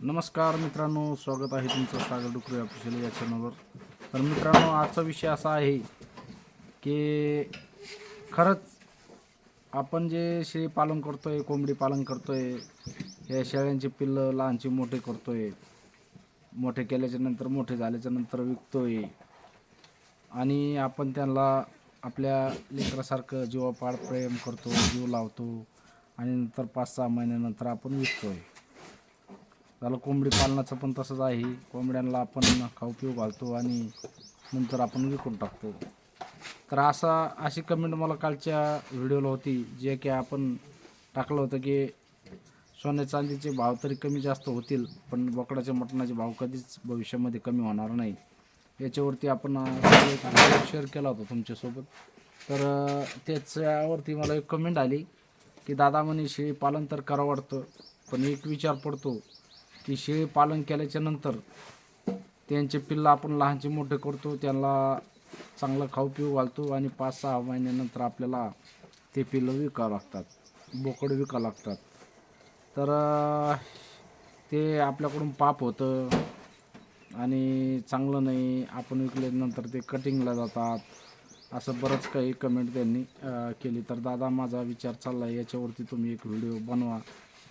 नमस्कार मित्रांनो, स्वागत आहे तुमचं सागर डुकरे ऑफिशियल या चॅनलवर. तर मित्रांनो, आजचा विषय असा आहे की खरंच आपण जे शेळी पालन करतोय, कोंबडी पालन करतोय, या शेळ्यांचे पिल्लं लहानचे मोठे करतोय, मोठे केल्याच्या नंतर मोठे झाल्याच्या नंतर विकतोय आणि आपण त्यांना आपल्या लेकरासारखं जीवापाड प्रेम करतो, जीव लावतो आणि नंतर 5-6 महिन्यानंतर आपण विकतोय. झालं कोंबडी पालनाचं पण तसंच आहे. कोंबड्यांना आपण खाऊ पिऊ घालतो आणि नंतर आपण विकून टाकतो. तर अशी कमेंट मला कालच्या व्हिडिओला होती, जे की आपण टाकलं होतं की सोन्या चांदीचे भाव तरी कमी जास्त होतील, पण बोकडाच्या मटणाचे भाव कधीच भविष्यामध्ये कमी होणार नाही. याच्यावरती आपण एक व्हिडिओ शेअर केला होता तुमच्यासोबत. तर त्याच्यावरती मला एक कमेंट आली की दादा म्हणे शेळी पालन तर करावं वाटतं, पण एक विचार पडतो की शेळी पालन केल्याच्या नंतर त्यांचे पिल्लं आपण लहानचे मोठे करतो, त्यांना चांगलं खाऊ पिऊ घालतो आणि 5-6 महिन्यानंतर आपल्याला ते पिल्लं विकावं लागतात, बोकड विकावं लागतात. तर ते आपल्याकडून पाप होतं आणि चांगलं नाही. आपण विकल्यानंतर ते कटिंगला जातात, असं बरंच काही कमेंट त्यांनी केली. तर दादा, माझा विचार चालला आहे, याच्यावरती तुम्ही एक व्हिडिओ बनवा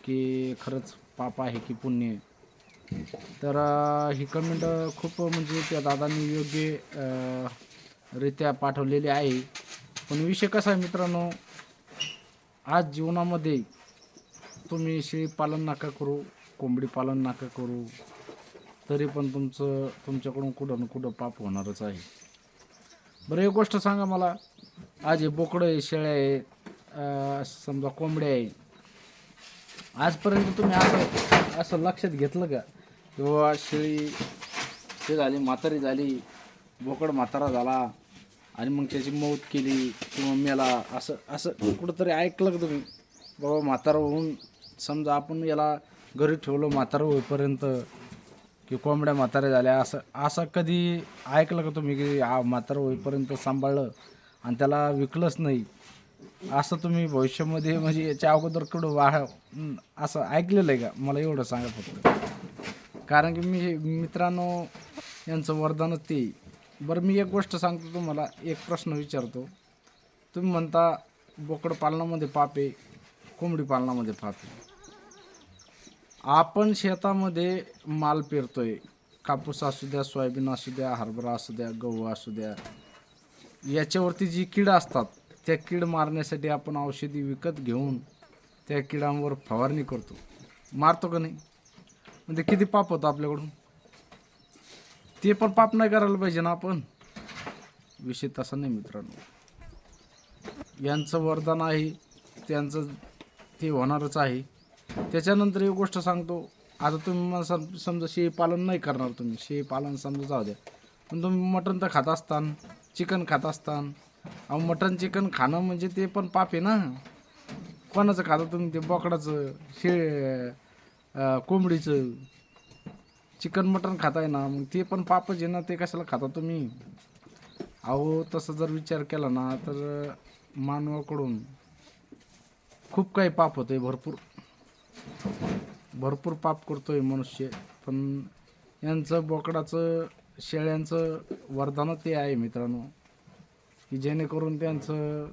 की खरंच पाप आहे की पुण्य आहे. तर ही कमेंट खूप म्हणजे त्या दादांनी योग्य रित्या पाठवलेली आहे. पण विषय कसा आहे मित्रांनो, आज जीवनामध्ये तुम्ही शेळी पालन नका करू, कोंबडी पालन नका करू, तरी पण तुमच्याकडून कुठं ना कुठं पाप होणारच आहे. बरं, एक गोष्ट सांगा मला, आज हे बोकडं आहे, शेळ्या आहे, समजा कोंबड्या आहे, आजपर्यंत तुम्ही असं लक्षात घेतलं का किंवा शेळी ते झाली, म्हातारी झाली, बोकड म्हातारा झाला आणि मग त्याची मौत केली किंवा मेला, असं असं कुठंतरी ऐकलं का तुम्ही? बाबा म्हातारा होऊन समजा आपण याला घरी ठेवलं म्हातारा होईपर्यंत, की कोंबड्या म्हाताऱ्या झाल्या, असं कधी ऐकलं का तुम्ही की म्हातारा होईपर्यंत सांभाळलं आणि त्याला विकलंच नाही? असं तुम्ही भविष्यामध्ये म्हणजे याच्या अगोदर कुठं असं ऐकलेलं आहे का? मला एवढं सांगा फक्त. कारण की मित्रांनो, यांचं वरदानच ते. बरं, मी एक गोष्ट सांगतो तुम्हाला, एक प्रश्न विचारतो. तुम्ही म्हणता बोकड पालनामध्ये पाप आहे, कोंबडी पालनामध्ये पाप आहे. आपण शेतामध्ये माल पेरतोय, कापूस असू द्या, सोयाबीन असू द्या, हरभरा असू द्या, गहू असू द्या, याच्यावरती जी कीड असतात, त्या कीड मारण्यासाठी आपण औषधी विकत घेऊन त्या किडांवर फवारणी करतो, मारतो का नाही? म्हणजे किती पाप होतं आपल्याकडून. ते पण पाप नाही करायला पाहिजे ना आपण? विषय तसा नाही मित्रांनो. यांचं वरदान आहे, त्यांचं ते होणारच आहे. त्याच्यानंतर एक गोष्ट सांगतो, आता तुम्ही मला समजा शेळी पालन नाही करणार, तुम्ही शेळी पालन समजा जाऊ द्या, पण तुम्ही मटण तर खात असतान, चिकन खात असतान. अहो, मटण चिकन खाणं म्हणजे ते पण पाप आहे ना. कोणाचं खाता तुम्ही? ते बोकडाचं, कोंबडीचं चिकन मटण खाताय ना, मग ते पण पापच आहे ना. ते कशाला खाता तुम्ही? अहो, तसं जर विचार केला ना तर मानवाकडून खूप काही पाप होतंय, भरपूर पाप करतोय मनुष्य. पण यांचं बोकडाचं, शेळ्यांचं वरदान ते आहे मित्रांनो, की जेणेकरून त्यांचं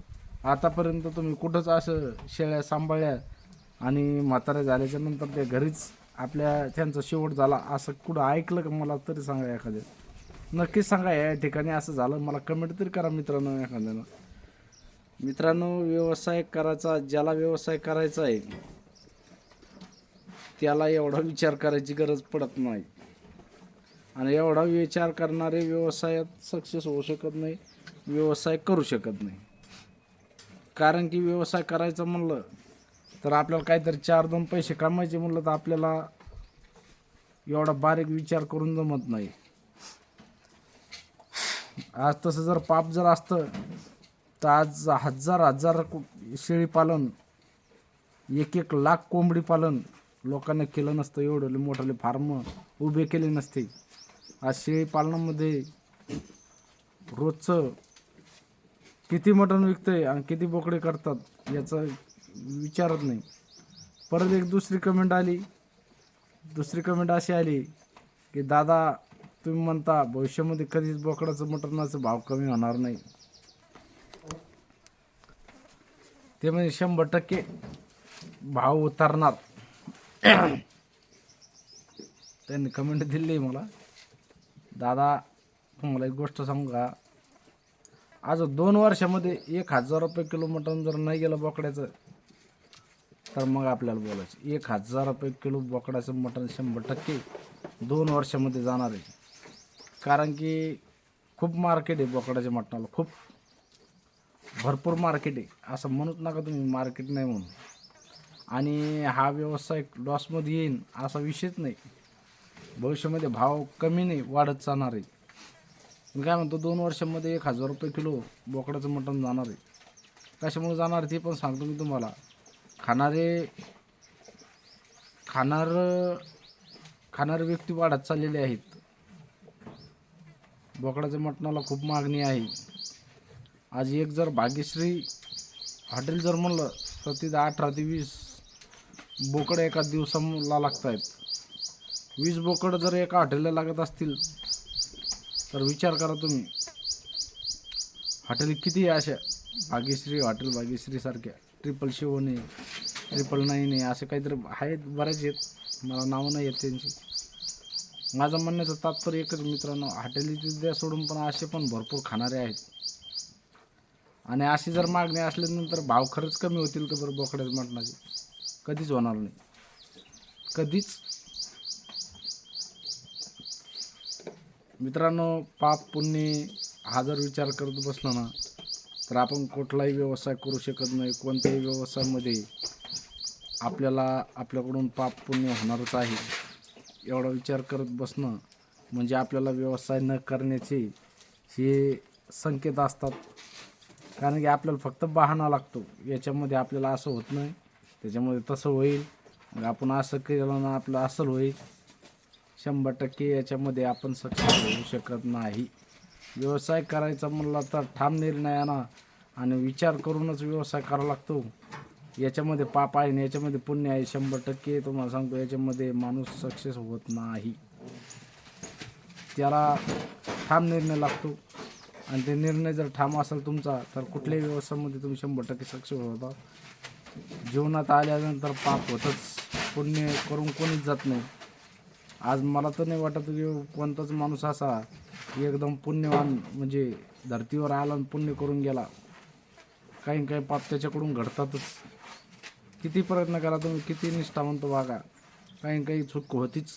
आतापर्यंत तुम्ही कुठंच असं शेळ्या सांभाळल्या आणि म्हाताऱ्या झाल्याच्या नंतर ते घरीच त्यांचा शेवट झाला असं कुठं ऐकलं का? मला तरी सांगा एखाद्या. नक्कीच सांगा, या ठिकाणी असं झालं, मला कमेंट तरी करा मित्रांनो एखाद्यानं. मित्रांनो, व्यवसाय करायचा, ज्याला व्यवसाय करायचा आहे त्याला एवढा विचार करायची गरज पडत नाही. आणि एवढा विचार करणारे व्यवसायात सक्सेस होऊ शकत नाही, व्यवसाय करू शकत नाही. कारण की व्यवसाय करायचं म्हणलं तर आपल्याला काहीतरी 4-2 पैसे कमायचे म्हणलं तर आपल्याला एवढा बारीक विचार करून जमत नाही. आज तसं जर पाप जर असतं तर आज हजार शेळी पालन, 1-1 लाख कोंबडी पालन लोकांना केलं नसतं, एवढं मोठाले फार्म उभे केले नसते. आज शेळी पालनामध्ये रोजचं किती मटण विकतंय आणि किती बोकडे करतात याचा विचारत नाही. परत एक दुसरी कमेंट आली दुसरी कमेंट अशी आली की दादा तुम्ही म्हणता भविष्यामध्ये कधीच बोकडाचं मटणाचा भाव कमी होणार नाही, ते म्हणजे 100% भाव उतरणार. त्यांनी कमेंट दिली मला. दादा तुम्हाला एक गोष्ट सांगू का, आज 2 वर्षामध्ये 1000 रुपये किलो मटण जर नाही गेलं बोकड्याचं, तर मग आपल्याला बोलायचं. 1000 रुपये किलो बोकडाचं मटण 100% 2 वर्षामध्ये जाणार आहे. कारण की खूप मार्केट आहे बोकडाच्या मटणाला, खूप भरपूर मार्केट आहे. असं म्हणूच नका तुम्ही मार्केट नाही म्हणून. आणि हा व्यवसाय लॉसमध्ये येईन असा विषयच नाही. भविष्यामध्ये भाव कमी नाही वाढत जाणार आहे. मी काय म्हणतो 2 वर्षामध्ये 1000 रुपये किलो बोकडाचं मटण जाणार आहे. कशामुळे जाणार ते पण सांगतो मी तुम्हाला. खाणारे व्यक्ती वाढत चाललेले आहेत. बोकडाच्या मटणाला खूप मागणी आहे. आज एक जर भाग्यश्री हॉटेल जर म्हणलं तर तिथं 18 ते 20 बोकडं एका दिवसाला लागत आहेत. 20 बोकडं जर एका हॉटेलला लागत असतील तर विचार करा तुम्ही, हॉटेल किती आहे अशा. भाग्यश्री हॉटेल, भाग्यश्रीसारख्या, 777 आहे, 999 आहे, असे काहीतरी आहेत, बरेच आहेत, मला नावं नाही आहेत त्यांची. माझं म्हणण्याचं तात्पर्य एकच मित्रांनो, हॉटेलची द्या सोडून पण असे पण भरपूर खाणारे आहेत. आणि अशी जर मागणी असल्यानंतर भाव खरंच कमी होतील का बरं बोकड्याच्या मटणाचे? कधीच होणार नाही, कधीच. मित्रांनो, पाप पुण्य हा जर विचार करत बसलो ना तर आपण कुठलाही व्यवसाय करू शकत नाही. कोणत्याही व्यवसायामध्ये आपल्याकडून पाप पुण्य होणारच आहे. एवढा विचार करत बसणं म्हणजे आपल्याला व्यवसाय न करण्याचे हे संकेत असतात. कारण की आपल्याला फक्त बहाणा लागतो, याच्यामध्ये आपल्याला असं होत नाही, त्याच्यामध्ये तसं होईल, मग आपण असं केलं ना आपलं असं होईल. 100% याच्यामध्ये आपण सक्सेस होऊ शकत नाही. व्यवसाय करायचा म्हणला तर ठाम निर्णयानं आणि विचार करूनच व्यवसाय करावा लागतो. याच्यामध्ये पाप आहे आणि याच्यामध्ये पुण्य आहे. 100% तुम्हाला सांगतो, याच्यामध्ये माणूस सक्सेस होत नाही. त्याला ठाम निर्णय लागतो आणि ते निर्णय जर ठाम असेल तुमचा तर कुठल्याही व्यवसायामध्ये तुम्ही 100% सक्सेस होता. जीवनात आल्यानंतर पाप होतच, पुण्य करून कोणीच जात नाही. आज मला तर नाही वाटत की कोणताच माणूस असा एकदम पुण्यवान म्हणजे धर्तीवर आला आणि पुण्य करून गेला. काही पाप त्याच्याकडून घडतातच. किती प्रयत्न करा तुम्ही, किती निष्ठावंत वागा, काही चूक होतीच.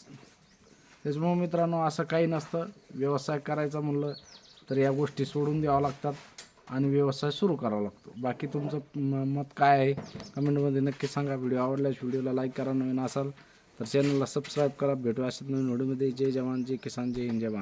त्याच्यामुळे मित्रांनो, असं काही नसतं. व्यवसाय करायचा म्हणलं तर या गोष्टी सोडून द्याव्या लागतात आणि व्यवसाय सुरू करावा लागतो. बाकी तुमचं मत काय आहे कमेंटमध्ये नक्की सांगा. व्हिडिओ आवडल्यास व्हिडिओला लाईक करा, नवीन असाल तर चॅनलला सबस्क्राईब करा. भेटू अशाच नवीन व्हिडिओमध्ये. जय जवान, जय किसान, जय हिंद, जय भारत.